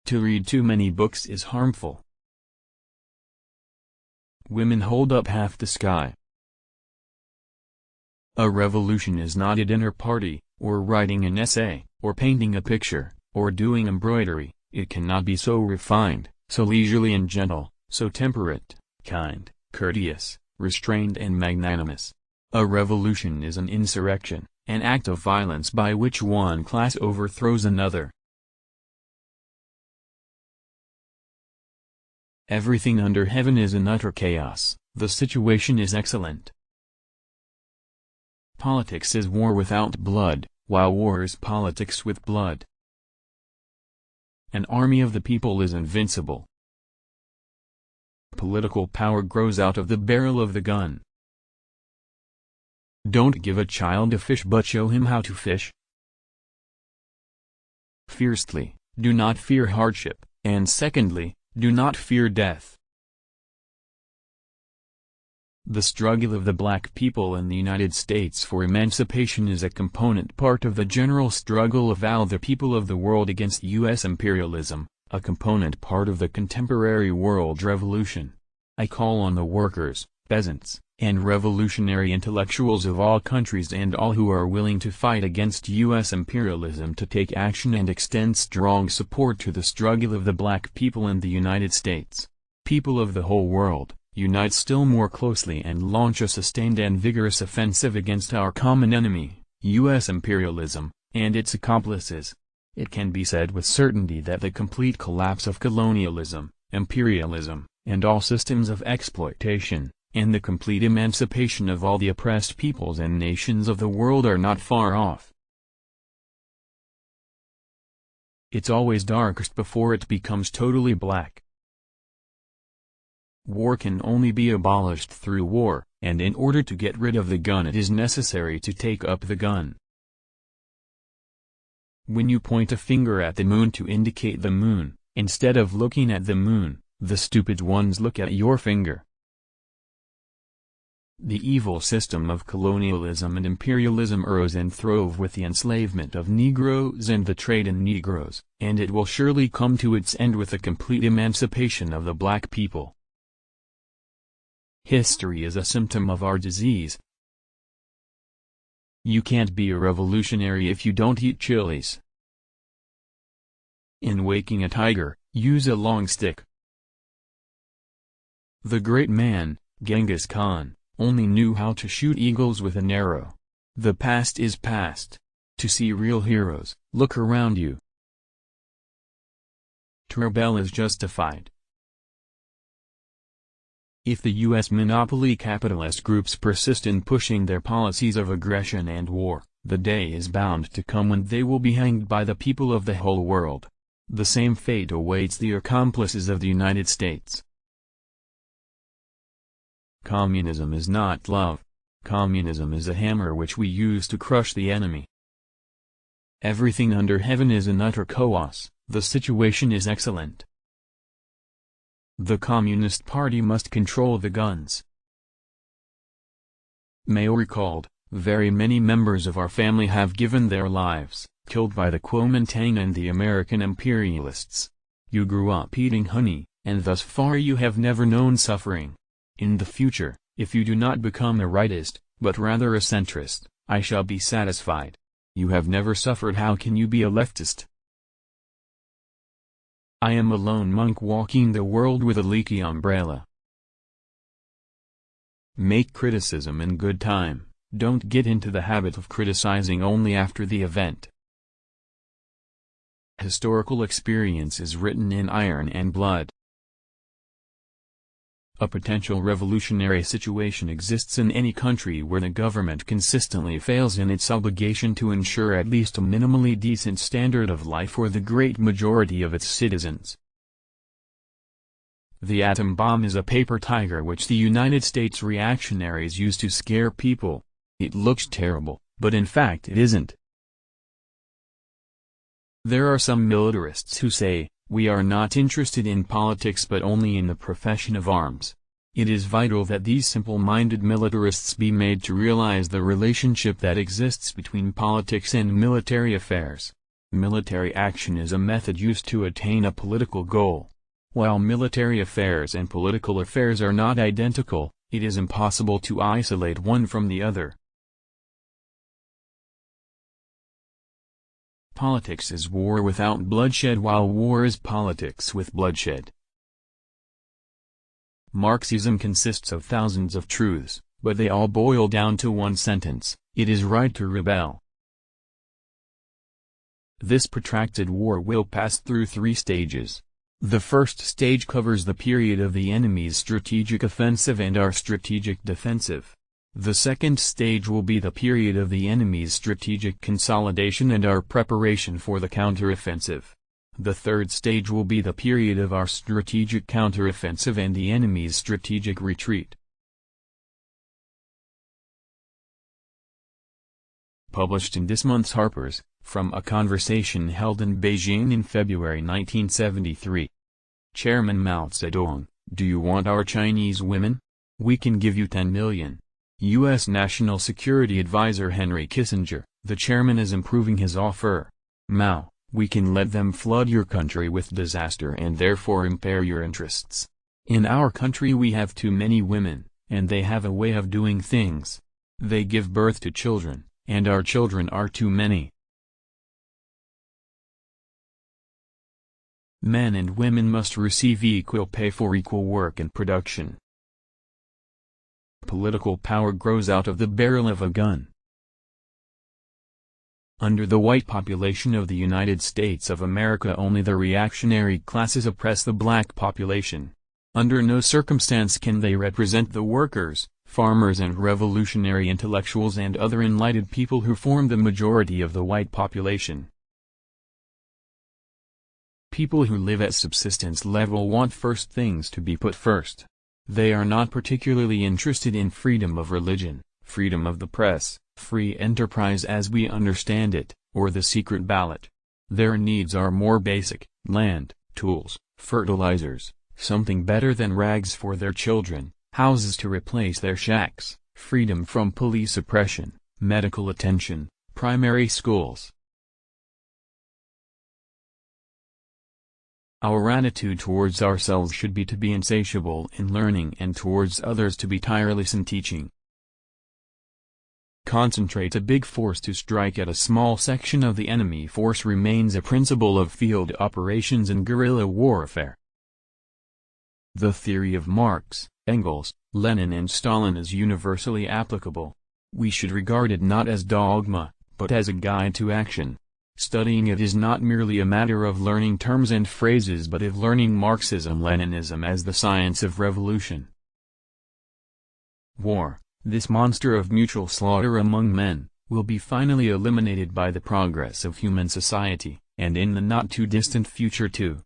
To read too many books is harmful. Women hold up half the sky. A revolution is not a dinner party, or writing an essay, or painting a picture, or doing embroidery. It cannot be so refined, so leisurely and gentle, so temperate, kind, courteous, restrained and magnanimous. A revolution is an insurrection, an act of violence by which one class overthrows another. Everything under heaven is in utter chaos. The situation is excellent. Politics is war without blood, while war is politics with blood. An army of the people is invincible. Political power grows out of the barrel of the gun. Don't give a child a fish but show him how to fish. Firstly, do not fear hardship, and secondly, do not fear death. The struggle of the black people in the United States for emancipation is a component part of the general struggle of all the people of the world against U.S. imperialism, a component part of the contemporary world revolution. I call on the workers, peasants, and revolutionary intellectuals of all countries and all who are willing to fight against U.S. imperialism to take action and extend strong support to the struggle of the black people in the United States. People of the whole world, unite still more closely and launch a sustained and vigorous offensive against our common enemy, U.S. imperialism, and its accomplices. It can be said with certainty that the complete collapse of colonialism, imperialism, and all systems of exploitation, and the complete emancipation of all the oppressed peoples and nations of the world are not far off. It's always darkest before it becomes totally black. War can only be abolished through war, and in order to get rid of the gun it is necessary to take up the gun. When you point a finger at the moon to indicate the moon, instead of looking at the moon, the stupid ones look at your finger. The evil system of colonialism and imperialism arose and throve with the enslavement of Negroes and the trade in Negroes, and it will surely come to its end with the complete emancipation of the black people. History is a symptom of our disease. You can't be a revolutionary if you don't eat chilies. In waking a tiger, use a long stick. The great man, Genghis Khan, only knew how to shoot eagles with an arrow. The past is past. To see real heroes, look around you. To rebel is justified. If the U.S. monopoly capitalist groups persist in pushing their policies of aggression and war, the day is bound to come when they will be hanged by the people of the whole world. The same fate awaits the accomplices of the United States. Communism is not love. Communism is a hammer which we use to crush the enemy. Everything under heaven is in utter chaos. The situation is excellent. The Communist Party must control the guns. Mao recalled, very many members of our family have given their lives, killed by the Kuomintang and the American imperialists. You grew up eating honey, and thus far you have never known suffering. In the future, if you do not become a rightist, but rather a centrist, I shall be satisfied. You have never suffered, how can you be a leftist? I am a lone monk walking the world with a leaky umbrella. Make criticism in good time, don't get into the habit of criticizing only after the event. Historical experience is written in iron and blood. A potential revolutionary situation exists in any country where the government consistently fails in its obligation to ensure at least a minimally decent standard of life for the great majority of its citizens. The atom bomb is a paper tiger which the United States reactionaries use to scare people. It looks terrible, but in fact it isn't. There are some militarists who say, we are not interested in politics but only in the profession of arms. It is vital that these simple-minded militarists be made to realize the relationship that exists between politics and military affairs. Military action is a method used to attain a political goal. While military affairs and political affairs are not identical, it is impossible to isolate one from the other. Politics is war without bloodshed, while war is politics with bloodshed. Marxism consists of thousands of truths, but they all boil down to one sentence: it is right to rebel. This protracted war will pass through 3 stages. The first stage covers the period of the enemy's strategic offensive and our strategic defensive. The second stage will be the period of the enemy's strategic consolidation and our preparation for the counteroffensive. The third stage will be the period of our strategic counteroffensive and the enemy's strategic retreat. Published in this month's Harper's, from a conversation held in Beijing in February 1973. Chairman Mao Zedong: do you want our Chinese women? We can give you 10 million. U.S. National Security Advisor Henry Kissinger: the chairman is improving his offer. Mao: we can let them flood your country with disaster and therefore impair your interests. In our country we have too many women, and they have a way of doing things. They give birth to children, and our children are too many. Men and women must receive equal pay for equal work and production. Political power grows out of the barrel of a gun. Under the white population of the United States of America, only the reactionary classes oppress the black population. Under no circumstance can they represent the workers, farmers and revolutionary intellectuals and other enlightened people who form the majority of the white population. People who live at subsistence level want first things to be put first. They are not particularly interested in freedom of religion, freedom of the press, free enterprise as we understand it, or the secret ballot. Their needs are more basic: land, tools, fertilizers, something better than rags for their children, houses to replace their shacks, freedom from police oppression, medical attention, primary schools. Our attitude towards ourselves should be to be insatiable in learning, and towards others to be tireless in teaching. Concentrate a big force to strike at a small section of the enemy force remains a principle of field operations and guerrilla warfare. The theory of Marx, Engels, Lenin and Stalin is universally applicable. We should regard it not as dogma, but as a guide to action. Studying it is not merely a matter of learning terms and phrases, but of learning Marxism-Leninism as the science of revolution. War, this monster of mutual slaughter among men, will be finally eliminated by the progress of human society, and in the not-too-distant future too.